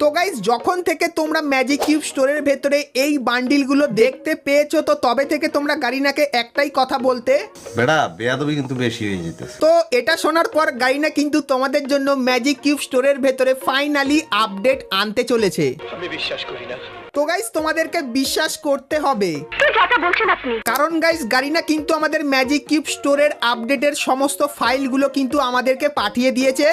তো গাইস যখন থেকে তোমরা ম্যাজিক কিউব স্টোরের ভেতরে এই বান্ডিলগুলো দেখতে পেয়েছো তো তবে থেকে তোমরা গারিনাকে একটাই কথা বলতে বেড়া বেয়াদবি কিন্তু বেশি হয়ে যেতেছে। তো এটা শোনার পর গারিনা কিন্তু তোমাদের জন্য ম্যাজিক কিউব স্টোরের ভেতরে ফাইনালি আপডেট আনতে চলেছে। আমি বিশ্বাস করি না। তো গাইস তোমাদেরকে বিশ্বাস করতে হবে, কারণ গাইস গারিনা কিন্তু আমাদের ম্যাজিক কিউব স্টোরের আপডেটের সমস্ত ফাইলগুলো কিন্তু আমাদেরকে পাঠিয়ে দিয়েছে।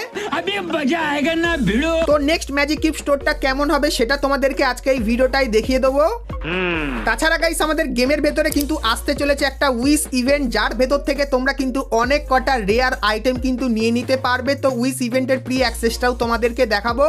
তো নেক্সট ম্যাজিক কিউব স্টোরটা কেমন হবে সেটা তোমাদেরকে আজকে এই ভিডিওটাই দেখিয়ে দেবো। তাছাড়া গাইস আমাদের গেমের ভেতরে কিন্তু আসতে চলেছে একটা উইশ ইভেন্ট, যার ভেতর থেকে তোমরা কিন্তু অনেক কটা রেয়ার আইটেম কিন্তু নিয়ে নিতে পারবে। তো উইশ ইভেন্টের প্রি অ্যাক্সেসটাও তোমাদেরকে দেখাবো।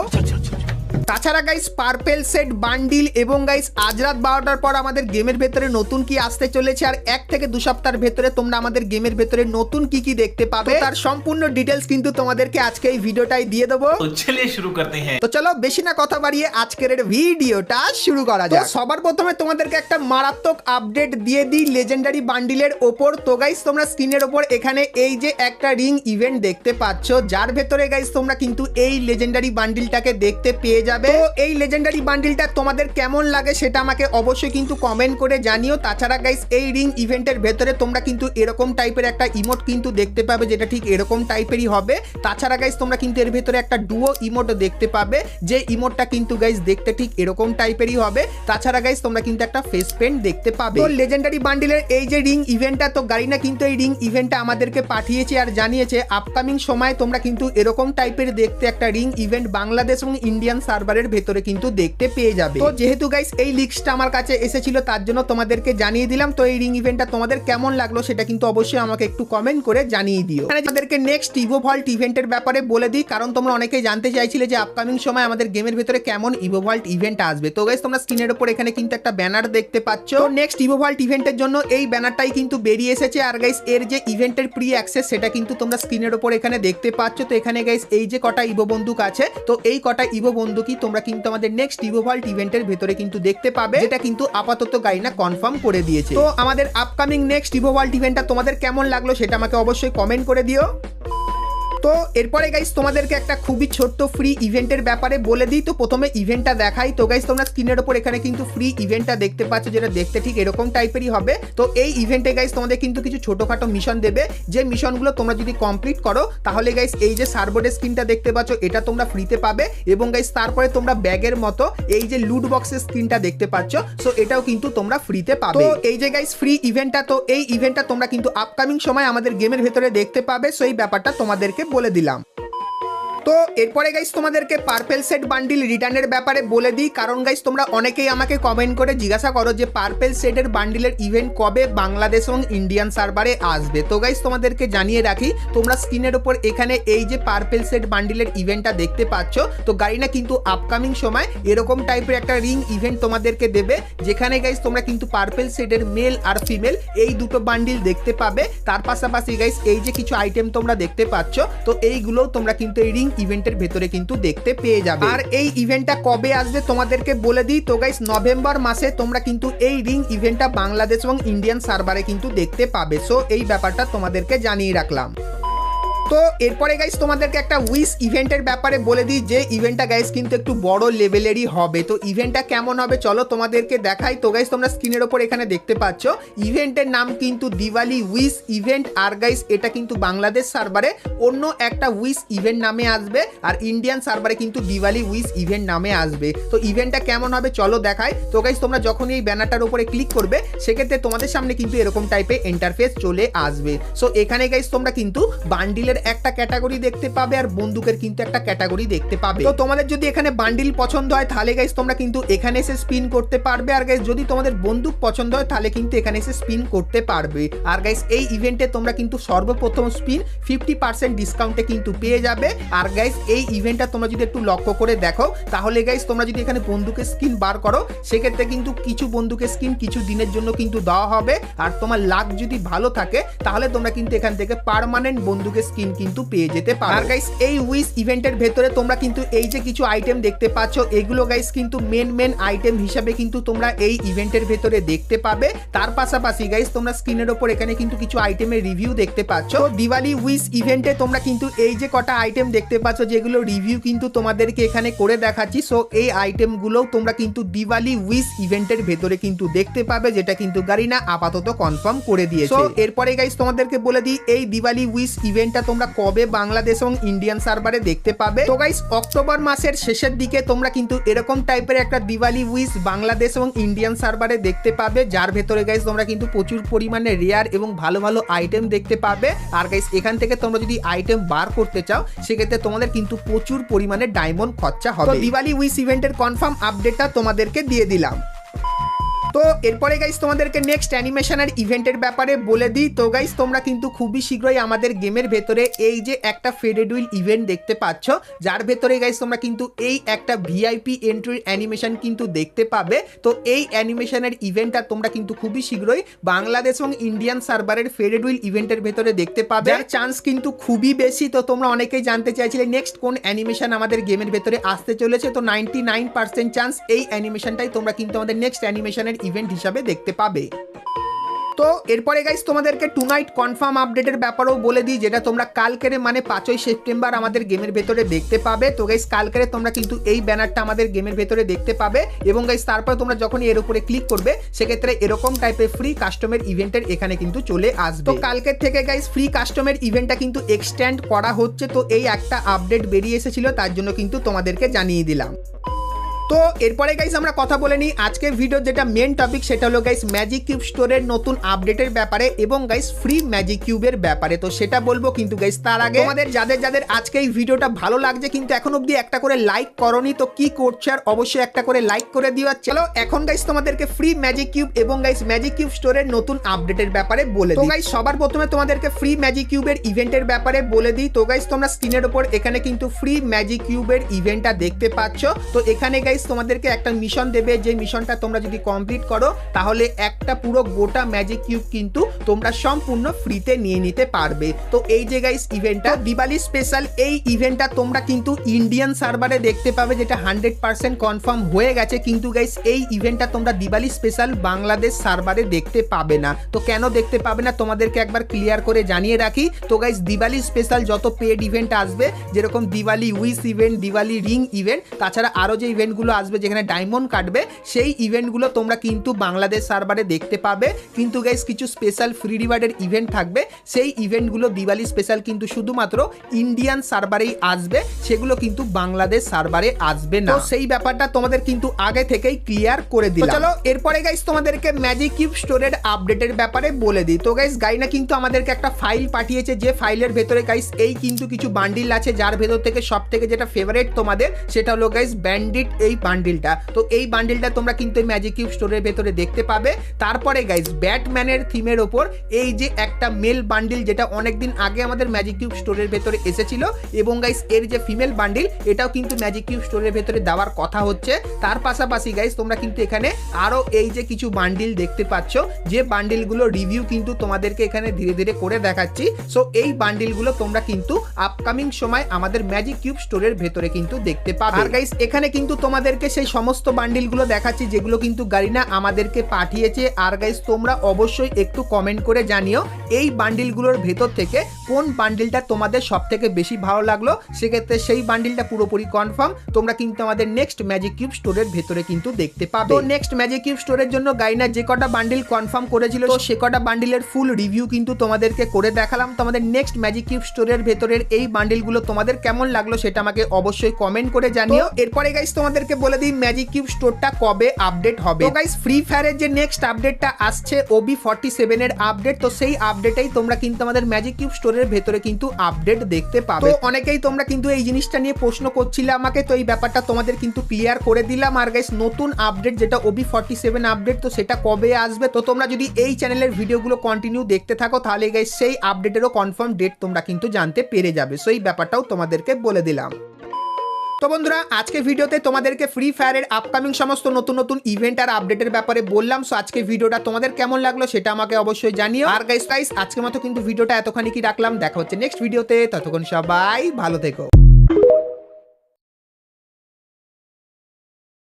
তাছাড়া গাইস পার্পেল সেট বান্ডিল এবং গাইস আজ রাত 12টার পর আমাদের গেমের ভেতরে নতুন কি আসতে চলেছে আর 1 থেকে 2 সপ্তাহের ভেতরে তোমরা আমাদের গেমের ভেতরে নতুন কি কি দেখতে পাবে তার সম্পূর্ণ ডিটেলস কিন্তু তোমাদেরকে আজকে এই ভিডিওটাই দিয়ে দেবো। তো চলিয়ে শুরু করতে হ্যাঁ। তো চলো বেশি না কথা বাড়িয়ে আজকের ভিডিওটা শুরু করা যাক। সবার প্রথমে তোমাদেরকে একটা মারাত্মক আপডেট দিয়ে দিই লেজেন্ডারি বান্ডিলের ওপর। তো গাইস তোমরা স্ক্রিনের ওপর এখানে এই যে একটা রিং ইভেন্ট দেখতে পাচ্ছ, যার ভেতরে গাইস তোমরা কিন্তু এই লেজেন্ডারি বান্ডিলটাকে দেখতে পেয়ে যাবে। তো এই লেজেন্ডারি বান্ডিলটা তোমাদের কেমন লাগে সেটা আমাকে অবশ্যই কিন্তু কমেন্ট করে জানিও। তাছাড়া গাইস এই রিং ইভেন্টের ভেতরে তোমরা কিন্তু এরকম টাইপের একটা ইমোট কিন্তু দেখতে পাবে, যেটা ঠিক এরকম টাইপেরই হবে। তাছাড়া গাইস তোমরা কিন্তু এর ভেতরে একটা ডুও ইমোট দেখতে পাবে, যে ইমোটটা কিন্তু গাইস দেখতে ঠিক এরকম টাইপেরই হবে। তাছাড়া গাইস তোমরা কিন্তু একটা ফেস পেন্ট দেখতে পাবে। তো লেজেন্ডারি বান্ডিলের এই যে রিং ইভেন্টটা, তো গারিনা কিন্তু এই রিং ইভেন্টটা আমাদেরকে পাঠিয়েছে আর জানিয়েছে আপকামিং সময় তোমরা কিন্তু এরকম টাইপের দেখতে একটা রিং ইভেন্ট বাংলাদেশ এবং ইন্ডিয়ান সার্ভারের ভেতরে কিন্তু দেখতে পেয়ে যাবে। তো যেহেতু গাইস এই লিস্টটা আমার কাছে এসেছিল তার জন্য তোমাদেরকে জানিয়ে দিলাম। তো এই রিং ইভেন্টটা তোমাদের কেমন লাগলো সেটা কিন্তু অবশ্যই আমাকে একটু কমেন্ট করে জানিয়ে দিও। এখানে তোমাদেরকে নেক্সট ইভো ভল্ট ইভেন্টের ব্যাপারে বলে দিই, কারণ তোমরা অনেকেই জানতে চাইছিলে যে আপকামিং সময় আমাদের গেমের ভেতরে কেমন ইভো ভল্ট ইভেন্ট আসবে। তো গাইস তোমরা স্ক্রিনের উপর এখানে কিন্তু একটা ব্যানার দেখতে পাচ্ছ। তো নেক্সট ইভো ভল্ট ইভেন্টের জন্য এই ব্যানারটাই কিন্তু বেরিয়ে এসেছে। আর গাইস এর যে ইভেন্টের প্রি অ্যাক্সেস সেটা কিন্তু তোমরা স্ক্রিনের উপর এখানে দেখতে পাচ্ছ। তো এখানে গাইস এই যে কটা ইভো বন্দুক আছে, তো এই কটা ইভো বন্দুকই তোমরা কিন্তু আমাদের নেক্সট ইভো ভল্ট ইভেন্টের ভেতরে কিন্তু দেখতে পাবে, যেটা কিন্তু আপাতত গাইনা কনফার্ম করে দিয়েছে। তো আমাদের আপকামিং নেক্সট ইভো ভল্ট ইভেন্টটা তোমাদের কেমন লাগলো সেটা আমাকে অবশ্যই কমেন্ট করে দিও। তো এরপরে গাইস তোমাদেরকে একটা খুবই ছোট্ট ফ্রি ইভেন্টের ব্যাপারে বলে দিই। তো প্রথমে ইভেন্টটা দেখাই। তো গাইস তোমরা স্ক্রিনের উপর এখানে কিন্তু ফ্রি ইভেন্টটা দেখতে পাচ্ছ, যেটা দেখতে ঠিক এরকম টাইপেরই হবে। তো এই ইভেন্টে গাইস তোমাদের কিন্তু কিছু ছোটখাটো মিশন দেবে, যে মিশনগুলো তোমরা যদি কমপ্লিট করো তাহলে গাইস এই যে সার্বোর্ডের স্ক্রিনটা দেখতে পাচ্ছ এটা তোমরা ফ্রিতে পাবে। এবং গাইস তারপরে তোমরা ব্যাগের মতো এই যে লুট বক্সের স্ক্রিনটা দেখতে পাচ্ছ, সো এটাও কিন্তু তোমরা ফ্রিতে পাবে। তো এই যে গাইস ফ্রি ইভেন্টটা, তো এই ইভেন্টটা তোমরা কিন্তু আপকামিং সময় আমাদের গেমের ভেতরে দেখতে পাবে। সো এই ব্যাপারটা তোমাদেরকে বলে দিলাম। তো এরপরে গাইস তোমাদেরকে পার্পেল সেট বান্ডিল রিটার্নের ব্যাপারে বলে দিই, কারণ গাইস তোমরা অনেকেই আমাকে কমেন্ট করে জিজ্ঞাসা করো যে পার্পেল সেটের বান্ডিলের ইভেন্ট কবে বাংলাদেশ এবং ইন্ডিয়ান সার্ভারে আসবে। তো গাইস তোমাদেরকে জানিয়ে রাখি, তোমরা স্ক্রিনের উপর এখানে এই যে পার্পেল সেট বান্ডিলের ইভেন্টটা দেখতে পাচ্ছ, তো গারিনা কিন্তু আপকামিং সময় এরকম টাইপের একটা রিং ইভেন্ট তোমাদেরকে দেবে, যেখানে গাইস তোমরা কিন্তু পার্পেল সেটের মেল আর ফিমেল এই দুটো বান্ডিল দেখতে পাবে। তার পাশাপাশি গাইস এই যে কিছু আইটেম তোমরা দেখতে পাচ্ছ, তো এইগুলোও তোমরা কিন্তু এই রিং ইভেন্টের ভেতরে কিন্তু দেখতে পেয়ে যাবে। আর এই ইভেন্টটা কবে আসবে তোমাদেরকে বলে দিই। তো গাইস নভেম্বর মাসে তোমরা কিন্তু এই রিং ইভেন্টটা বাংলাদেশ এবং ইন্ডিয়ান সার্ভারে কিন্তু দেখতে পাবে। সো এই ব্যাপারটা তোমাদেরকে জানিয়ে রাখলাম। তো এরপরে গাইস তোমাদেরকে একটা উইশ ইভেন্টের ব্যাপারে বলে দিই, যে ইভেন্টটা গাইস কিন্তু একটু বড় লেভেলেরই হবে। তো ইভেন্টটা কেমন হবে চলো তোমাদেরকে দেখাই। তো গাইস তোমরা স্ক্রিনের ওপর এখানে দেখতে পাচ্ছ ইভেন্টের নাম কিন্তু দিওয়ালি উইশ ইভেন্ট। আর গাইস এটা কিন্তু বাংলাদেশ সার্ভারে অন্য একটা উইশ ইভেন্ট নামে আসবে, আর ইন্ডিয়ান সার্ভারে কিন্তু দিওয়ালি উইশ ইভেন্ট নামে আসবে। তো ইভেন্টটা কেমন হবে চলো দেখাই। তো গাইস তোমরা যখন এই ব্যানারটার উপরে ক্লিক করবে সেক্ষেত্রে তোমাদের সামনে কিন্তু এরকম টাইপের ইন্টারফেস চলে আসবে। সো এখানে গাইস তোমরা কিন্তু বান্ডিলের একটা ক্যাটাগরি দেখতে পাবে আর বন্দুকের কিন্তু একটা ক্যাটাগরি দেখতে পাবে। তো তোমাদের যদি এখানে বান্ডিল পছন্দ হয় তাহলে গাইস তোমরা কিন্তু এখানে এসে স্পিন করতে পারবে। আর গাইস যদি তোমাদের বন্দুক পছন্দ হয় তাহলে কিন্তু এখানে এসে স্পিন করতে পারবে। আর গাইস এই ইভেন্টে তোমরা কিন্তু সর্বপ্রথম স্পিন 50% ডিসকাউন্টে কিন্তু পেয়ে যাবে। আর গাইস এই ইভেন্টটা তোমরা যদি একটু লক্ষ্য করে দেখো তাহলে গাইস তোমরা যদি এখানে বন্দুকের স্কিন বার করো সেক্ষেত্রে কিন্তু কিছু বন্দুকের স্কিন কিছু দিনের জন্য কিন্তু দেওয়া হবে। আর তোমার লাক যদি ভালো থাকে তাহলে তোমরা কিন্তু এখান থেকে পার্মানেন্ট বন্দুকের স্কিন স্কিন কিন্তু পেয়ে যেতে পারো। আর গাইস এই উইশ ইভেন্টের ভেতরে তোমরা কিন্তু এই যে কিছু আইটেম দেখতে পাচ্ছ, এগুলো গাইস কিন্তু মেন আইটেম হিসাবে কিন্তু তোমরা এই ইভেন্টের ভেতরে দেখতে পাবে। তার পাশাপাশি গাইস তোমরা স্ক্রিনের ওপর এখানে কিন্তু কিছু আইটেমের রিভিউ দেখতে পাচ্ছ। দিওয়ালি উইশ ইভেন্টে তোমরা কিন্তু এই যে কটা আইটেম দেখতে পাচ্ছ, যেগুলো রিভিউ কিন্তু তোমাদেরকে এখানে করে দেখাচ্ছি। সো এই আইটেমগুলো তোমরা কিন্তু দিওয়ালি উইশ ইভেন্টের ভেতরে কিন্তু দেখতে পাবে, যেটা কিন্তু গারিনা আপাতত কনফার্ম করে দিয়েছে। এরপরে গাইস তোমাদেরকে বলে দিই এই দিওয়ালি উইশ ইভেন্টটা তোমরা কবে বাংলাদেশ এবং ইন্ডিয়ান সার্ভারে দেখতে পাবে। তো গাইস অক্টোবর মাসের শেষের দিকে তোমরা কিন্তু এরকম টাইপের একটা দিওয়ালি উইশ বাংলাদেশ এবং ইন্ডিয়ান সার্ভারে দেখতে পাবে, যার ভেতরে গাইস তোমরা কিন্তু প্রচুর পরিমাণে রেয়ার এবং ভালো ভালো আইটেম দেখতে পাবে। আর গাইস এখান থেকে তোমরা যদি আইটেম বার করতে চাও, সেক্ষেত্রে তোমাদের কিন্তু প্রচুর পরিমাণে ডায়মন্ড খরচা হবে। তো দিওয়ালি উইশ ইভেন্টের কনফার্ম আপডেটটা তোমাদেরকে দিয়ে দিলাম। তো এরপরে গাইস তোমাদেরকে নেক্সট অ্যানিমেশনের ইভেন্টের ব্যাপারে বলে দিই। তো গাইস তোমরা কিন্তু খুবই শীঘ্রই আমাদের গেমের ভেতরে এই যে একটা ফেডেড হুইল ইভেন্ট দেখতে পাচ্ছ, যার ভেতরে গাইস তোমরা কিন্তু এই একটা ভিআইপি এন্ট্রির অ্যানিমেশন কিন্তু দেখতে পাবে। তো এই অ্যানিমেশনের ইভেন্টটা তোমরা কিন্তু খুবই শীঘ্রই বাংলাদেশ এবং ইন্ডিয়ান সার্ভারের ফেডেড হুইল ইভেন্টের ভেতরে দেখতে পাবে, যার চান্স কিন্তু খুবই বেশি। তো তোমরা অনেকেই জানতে চাইছিলে নেক্সট কোন অ্যানিমেশন আমাদের গেমের ভেতরে আসতে চলেছে। তো 99% চান্স এই অ্যানিমেশনটাই তোমরা কিন্তু আমাদের নেক্সট অ্যানিমেশনের ইভেন্ট হিসাবে দেখতে পাবে। তো এরপরে গাইস তোমাদেরকে টু নাইট কনফার্ম আপডেটের ব্যাপারেও বলে দিই, যেটা তোমরা কালকের মানে 5ই সেপ্টেম্বর আমাদের গেমের ভেতরে দেখতে পাবে। তো গাইস কালকের তোমরা কিন্তু এই ব্যানারটা আমাদের গেমের ভেতরে দেখতে পাবে, এবং গাইস তারপরে তোমরা যখনই এর উপরে ক্লিক করবে, সেক্ষেত্রে এরকম টাইপের ফ্রি কাস্টমের ইভেন্টের এখানে কিন্তু চলে আসবে। তো কালকের থেকে গাইস ফ্রি কাস্টমের ইভেন্টটা কিন্তু এক্সটেন্ড করা হচ্ছে। তো এই একটা আপডেট বেরিয়ে এসেছিল, তার জন্য কিন্তু তোমাদেরকে জানিয়ে দিলাম। তো এরপরে গাইস আমরা কথা বলে নিই আজকের ভিডিও যেটা মেন টপিক, সেটা হলো গাইস ম্যাজিক কিউব স্টোরের নতুন আপডেটের ব্যাপারে এবং গাইস ফ্রি ম্যাজিক কিউবের ব্যাপারে। তো সেটা বলবো, কিন্তু গাইস তার আগে তোমাদের যাদের আজকে এই ভিডিওটা ভালো লাগছে কিন্তু এখন অবধি একটা করে লাইক করনি, তো কি করছো আর অবশ্যই একটা করে লাইক করে দিও। চলো এখন গাইস তোমাদেরকে ফ্রি ম্যাজিক কিউব এবং গাইস ম্যাজিক কিউব স্টোরের নতুন আপডেটের ব্যাপারে বলে দিই। তো গাইস সবার প্রথমে তোমাদেরকে ফ্রি ম্যাজিক কিউবের ইভেন্টের ব্যাপারে বলে দিই। তো গাইস তোমরা স্ক্রিনের উপর এখানে কিন্তু ফ্রি ম্যাজিক কিউবের ইভেন্টটা দেখতে পাচ্ছ। তো এখানে গাইস তোমাদেরকে একটা মিশন দেবে, যে মিশনটা তোমরা যদি কমপ্লিট করো, তাহলে একটা পুরো গোটা ম্যাজিক কিউব কিন্তু তোমরা সম্পূর্ণ ফ্রিতে নিয়ে নিতে পারবে। তো এই যে গাইস ইভেন্টটা দিওয়ালি স্পেশাল, এই ইভেন্টটা তোমরা কিন্তু ইন্ডিয়ান সার্ভারে দেখতে পাবে, যেটা 100% কনফার্ম হয়ে গেছে। কিন্তু গাইস এই ইভেন্টটা তোমরা দিওয়ালি স্পেশাল বাংলাদেশ সার্ভারে দেখতে পাবে না। তো কেন দেখতে পাবে না তোমাদেরকে একবার ক্লিয়ার করে জানিয়ে রাখি। তো গাইস দিওয়ালি স্পেশাল যত পেড ইভেন্ট আসবে, যেরকম Diwali wish event, Diwali ring event, তাছাড়া আরো যে ইভেন্টগুলো আসবে যেখানে ডায়মন্ড কাটবে, সেই ইভেন্টগুলো তোমরা কিন্তু বাংলাদেশ সার্ভারে দেখতে পাবে। কিন্তু গাইস কিছু স্পেশাল ফ্রি রিওয়ার্ডের ইভেন্ট থাকবে, সেই ইভেন্টগুলো দিওয়ালি স্পেশাল কিন্তু শুধুমাত্র ইন্ডিয়ান সার্ভারেই আসবে, সেগুলো কিন্তু বাংলাদেশ সার্ভারে আসবে না। তো সেই ব্যাপারটা তোমাদের কিন্তু আগে থেকেই ক্লিয়ার করে দিলাম। চলো এরপরে গাইস তোমাদেরকে ম্যাজিক কিউব স্টোরের আপডেটের ব্যাপারে বলে দিই। তো গাইস গাইনা কিন্তু আমাদেরকে একটা ফাইল পাঠিয়েছে, যে ফাইলের ভেতরে গাইস এই কিন্তু কিছু বান্ডিল আছে, যার ভেতর থেকে সব থেকে যেটা ফেভারিট তোমাদের, সেটা হলো গাইস ব্যান্ডিট এই বান্ডিলটা। তো এই বান্ডিলটা তোমরা কিন্তু এই ম্যাজিক কিউব স্টোরের ভেতরে দেখতে পাবে। তারপরে গাইস ব্যাটম্যানের থিমের ওপর এই যে একটা মেল বান্ডিল, যেটা অনেকদিন আগে আমাদের ম্যাজিক কিউব স্টোরের ভেতরে এসেছিল, এবং গাইস এর যে ফিমেল বান্ডিল, এটাও কিন্তু ম্যাজিক কিউব স্টোরের ভেতরে দেওয়ার কথা হচ্ছে। তার পাশাপাশি গাইস তোমরা কিন্তু এখানে আরো এই যে কিছু বান্ডিল দেখতে পাচ্ছ, যে বান্ডিলগুলো রিভিউ কিন্তু তোমাদেরকে এখানে ধীরে ধীরে করে দেখাচ্ছি। সো এই বান্ডিলগুলো তোমরা কিন্তু আপকামিং সময় আমাদের ম্যাজিক কিউব স্টোরের ভেতরে কিন্তু দেখতে পাবে। আর গাইস এখানে কিন্তু তোমাদেরকে সেই সমস্ত বান্ডিলগুলো দেখাচ্ছি যেগুলো কিন্তু গারিনা আমাদেরকে পাঠিয়েছে। আর গাইস তোমরা অবশ্যই একটু কমেন্ট করে জানিও এই বান্ডিলগুলোর ভেতর থেকে কোন বান্ডিলটা তোমাদের সব থেকে বেশি ভালো লাগলো। সেক্ষেত্রে সেই বান্ডিলটা পুরোপুরি কনফার্ম তোমরা কিন্তু আমাদের নেক্সট ম্যাজিক কিউব স্টোরের ভেতরে কিন্তু দেখতে পাবে। তো নেক্সট ম্যাজিক কিউব স্টোরের জন্য গাইনা যে কটা বান্ডিল কনফার্ম করেছিল, তো সে কটা বান্ডিলের ফুল রিভিউ কিন্তু তোমাদেরকে করে দেখালাম। তো আমাদের নেক্সট ম্যাজিক কিউব স্টোরের ভেতরের এই বান্ডিলগুলো তোমাদের কেমন লাগলো সেটা আমাকে অবশ্যই কমেন্ট করে জানিও। এরপরে গাইস তোমাদেরকে বলে দিই ম্যাজিক কিউব স্টোরটা কবে আপডেট হবে। তো গাইস ফ্রি ফায়ারের যে নেক্সট আপডেটটা আসছে OB47 এর আপডেট, তো সেই আপডেটেই তোমরা কিন্তু আমাদের ম্যাজিক কিউব স্টোরের ভেতরে কিন্তু আপডেট দেখতে পাবে। তো অনেকেই তোমরা কিন্তু এই জিনিসটা নিয়ে প্রশ্ন করছিলে আমাকে, তো এই ব্যাপারটা তোমাদের কিন্তু ক্লিয়ার করে দিলাম। আর গাইস নতুন আপডেট যেটা OB47 আপডেট, তো সেটা কবে আসবে, তো তোমরা যদি এই চ্যানেলের ভিডিওগুলো কন্টিনিউ দেখতে থাকো, তাহলে গাইস সেই আপডেটেরও কনফার্ম ডেট তোমরা কিন্তু জানতে পেরে যাবে। সো এই ব্যাপারটাও তোমাদেরকে বলে দিলাম। তো বন্ধুরা আজকে ভিডিওতে তোমাদেরকে ফ্রি ফায়ারের আপকামিং সমস্ত নতুন নতুন ইভেন্ট আর আপডেটের ব্যাপারে বললাম। সো আজকে ভিডিওটা তোমাদের কেমন লাগলো সেটা আমাকে অবশ্যই জানিও। আর গাইস আজকের মতো কিন্তু ভিডিওটা এতখানি কি রাখলাম, দেখা হচ্ছে নেক্সট ভিডিওতে, ততক্ষণ সবাই ভালো থেকো।